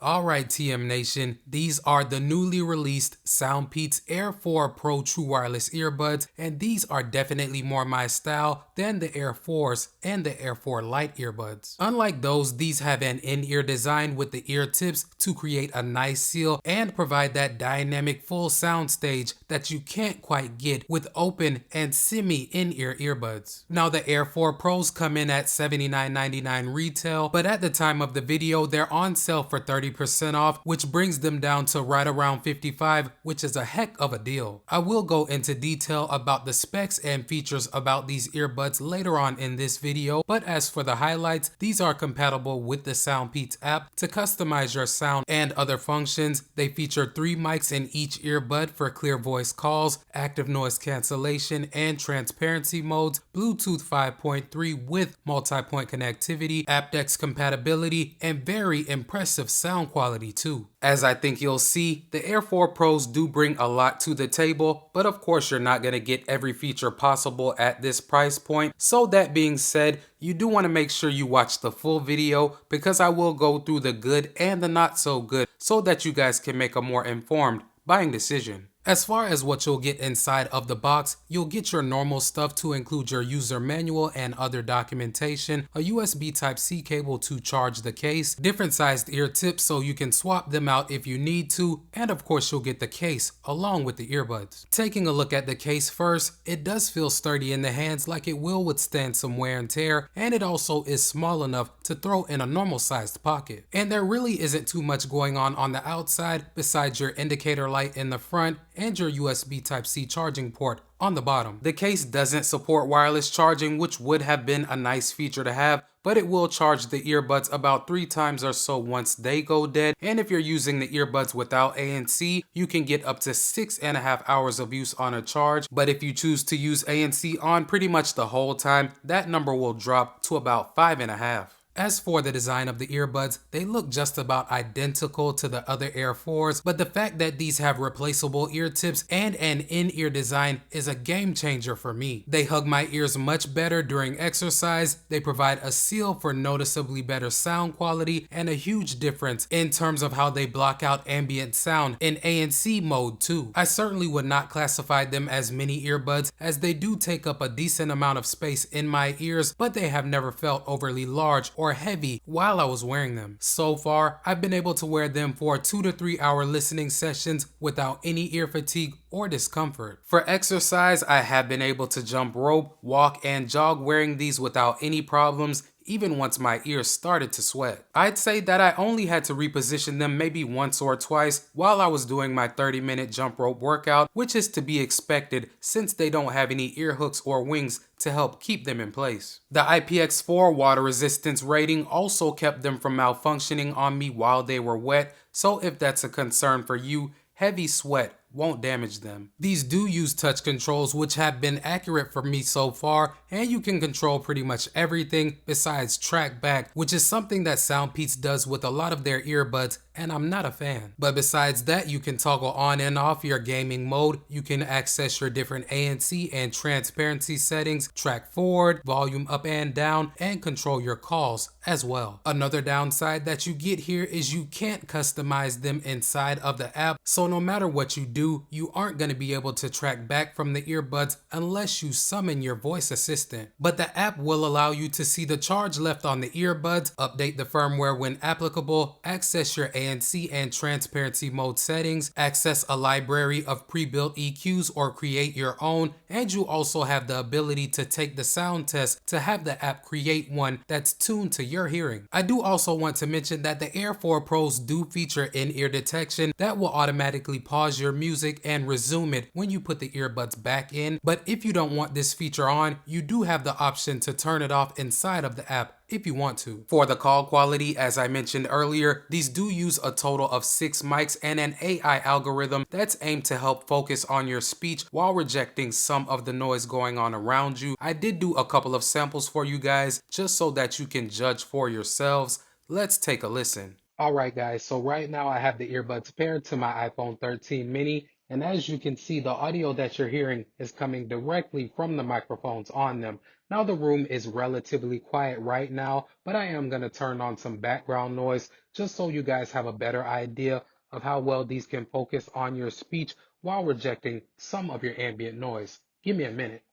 Alright TM Nation, these are the newly released Soundpeats Air 4 Pro True Wireless Earbuds, and these are definitely more my style than the Air 4s and the Air 4 Lite earbuds. Unlike those, these have an in-ear design with the ear tips to create a nice seal and provide that dynamic full sound stage that you can't quite get with open and semi-in-ear earbuds. Now the Air 4 Pros come in at $79.99 retail, but at the time of the video, they're on sale for 30% off, which brings them down to right around $55, which is a heck of a deal. I will go into detail about the specs and features about these earbuds later on in this video, but as for the highlights, these are compatible with the Soundpeats app to customize your sound and other functions. They feature 3 mics in each earbud for clear voice calls, active noise cancellation, and transparency modes, Bluetooth 5.3 with multi-point connectivity, aptX compatibility, and very impressive sound quality too. As I think you'll see, the Air 4 Pros do bring a lot to the table, but of course you're not going to get every feature possible at this price point. So that being said, you do want to make sure you watch the full video because I will go through the good and the not so good so that you guys can make a more informed buying decision. As far as what you'll get inside of the box, you'll get your normal stuff to include your user manual and other documentation, a USB Type-C cable to charge the case, different sized ear tips so you can swap them out if you need to, and of course you'll get the case along with the earbuds. Taking a look at the case first, it does feel sturdy in the hands, like it will withstand some wear and tear, and it also is small enough to throw in a normal sized pocket. And there really isn't too much going on the outside besides your indicator light in the front and your USB Type-C charging port on the bottom. The case doesn't support wireless charging, which would have been a nice feature to have, but it will charge the earbuds about 3 times or so once they go dead. And if you're using the earbuds without ANC, you can get up to 6.5 hours of use on a charge. But if you choose to use ANC on pretty much the whole time, that number will drop to about 5.5. As for the design of the earbuds, they look just about identical to the other Air 4s, but the fact that these have replaceable ear tips and an in-ear design is a game changer for me. They hug my ears much better during exercise, they provide a seal for noticeably better sound quality, and a huge difference in terms of how they block out ambient sound in ANC mode too. I certainly would not classify them as mini earbuds as they do take up a decent amount of space in my ears, but they have never felt overly large or heavy while I was wearing them. So far, I've been able to wear them for 2 to 3 hour listening sessions without any ear fatigue or discomfort. For exercise, I have been able to jump rope, walk, and jog wearing these without any problems, even once my ears started to sweat. I'd say that I only had to reposition them maybe once or twice while I was doing my 30-minute jump rope workout, which is to be expected since they don't have any ear hooks or wings to help keep them in place. The IPX4 water resistance rating also kept them from malfunctioning on me while they were wet, so if that's a concern for you, heavy sweat won't damage them. These do use touch controls, which have been accurate for me so far, and you can control pretty much everything besides track back, which is something that Soundpeats does with a lot of their earbuds, and I'm not a fan. But besides that, you can toggle on and off your gaming mode, you can access your different ANC and transparency settings, track forward, volume up and down, and control your calls as well. Another downside that you get here is you can't customize them inside of the app, so no matter what you do, you aren't going to be able to track back from the earbuds unless you summon your voice assistant. But the app will allow you to see the charge left on the earbuds, update the firmware when applicable, access your ANC and transparency mode settings, access a library of pre-built EQs or create your own, and you also have the ability to take the sound test to have the app create one that's tuned to your hearing. I do also want to mention that the Air 4 Pros do feature in-ear detection that will automatically pause your music and resume it when you put the earbuds back in, but if you don't want this feature on, you do have the option to turn it off inside of the app if you want to. For the call quality, as I mentioned earlier, these do use a total of 6 mics and an AI algorithm that's aimed to help focus on your speech while rejecting some of the noise going on around you. I did do a couple of samples for you guys just so that you can judge for yourselves. Let's take a listen. Alright guys, so right now I have the earbuds paired to my iPhone 13 mini, And as you can see, the audio that you're hearing is coming directly from the microphones on them. Now the room is relatively quiet right now, but I am going to turn on some background noise just so you guys have a better idea of how well these can focus on your speech while rejecting some of your ambient noise. Give me a minute.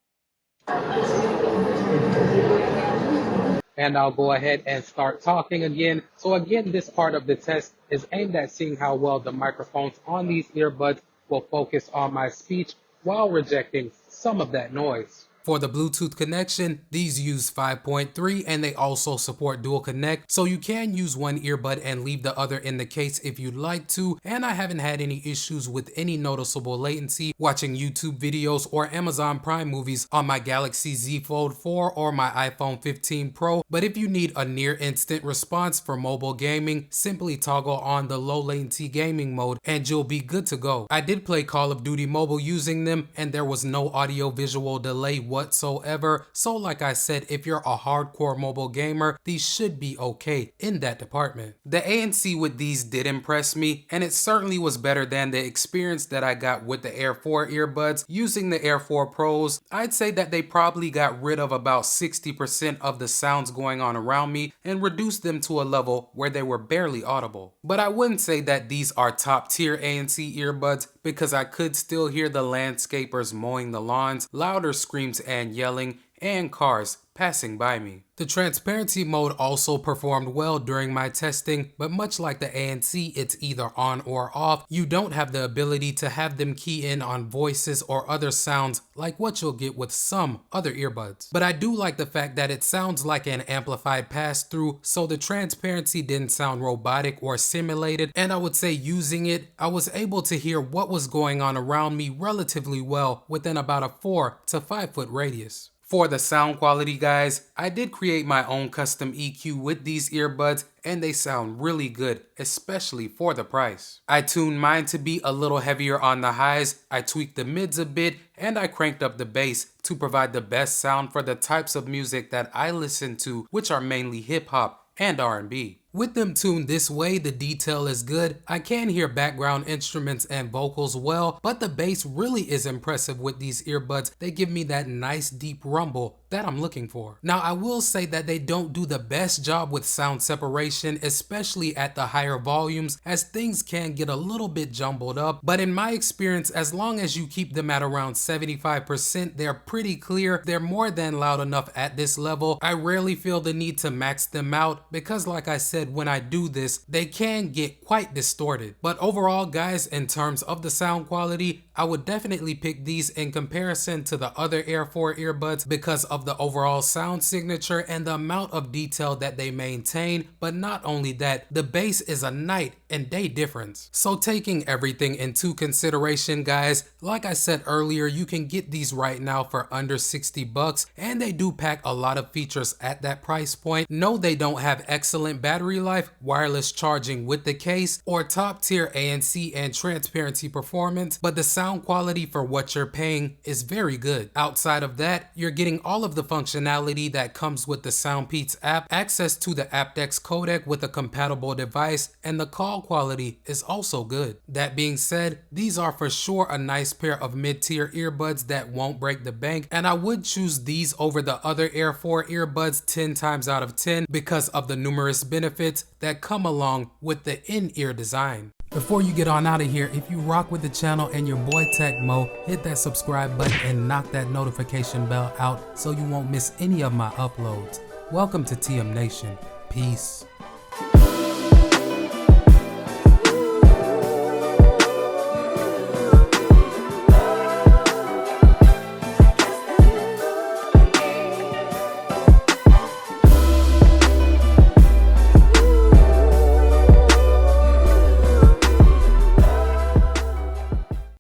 And I'll go ahead and start talking again. So again, this part of the test is aimed at seeing how well the microphones on these earbuds will focus on my speech while rejecting some of that noise. For the Bluetooth connection, these use 5.3 and they also support dual connect, so you can use one earbud and leave the other in the case if you'd like to, and I haven't had any issues with any noticeable latency watching YouTube videos or Amazon Prime movies on my Galaxy Z Fold 4 or my iPhone 15 Pro, but if you need a near instant response for mobile gaming, simply toggle on the low latency gaming mode and you'll be good to go. I did play Call of Duty Mobile using them and there was no audio visual delay whatsoever, so like I said, if you're a hardcore mobile gamer, these should be okay in that department. The ANC with these did impress me, and it certainly was better than the experience that I got with the Air 4 earbuds. Using the Air 4 Pros, I'd say that they probably got rid of about 60% of the sounds going on around me and reduced them to a level where they were barely audible. But I wouldn't say that these are top tier ANC earbuds because I could still hear the landscapers mowing the lawns, louder screams and yelling, and cars passing by me. The transparency mode also performed well during my testing, but much like the ANC, it's either on or off. You don't have the ability to have them key in on voices or other sounds like what you'll get with some other earbuds. But I do like the fact that it sounds like an amplified pass-through, so the transparency didn't sound robotic or simulated, and I would say using it, I was able to hear what was going on around me relatively well within about a 4 to 5 foot radius. For the sound quality, guys, I did create my own custom EQ with these earbuds and they sound really good, especially for the price. I tuned mine to be a little heavier on the highs, I tweaked the mids a bit, and I cranked up the bass to provide the best sound for the types of music that I listen to, which are mainly hip hop and R&B. With them tuned this way, the detail is good. I can hear background instruments and vocals well, but the bass really is impressive with these earbuds. They give me that nice deep rumble that I'm looking for. Now, I will say that they don't do the best job with sound separation, especially at the higher volumes, as things can get a little bit jumbled up. But in my experience, as long as you keep them at around 75%, they're pretty clear. They're more than loud enough at this level. I rarely feel the need to max them out because, like I said, when I do this, they can get quite distorted. But overall, guys, in terms of the sound quality, I would definitely pick these in comparison to the other Air 4 earbuds because of the overall sound signature and the amount of detail that they maintain. But not only that, the bass is a night and day difference. So taking everything into consideration, guys, like I said earlier, you can get these right now for under 60 bucks, and they do pack a lot of features at that price point. No, they don't have excellent battery life, wireless charging with the case, or top tier ANC and transparency performance, but the sound quality for what you're paying is very good. Outside of that, you're getting all of the functionality that comes with the SoundPeats app, access to the aptX codec with a compatible device, and the call quality is also good. That being said, these are for sure a nice pair of mid-tier earbuds that won't break the bank, and I would choose these over the other Air 4 earbuds 10 times out of 10 because of the numerous benefits that come along with the in-ear design. Before you get on out of here, if you rock with the channel and your boy Techmo, hit that subscribe button and knock that notification bell out so you won't miss any of my uploads. Welcome to TM Nation. Peace.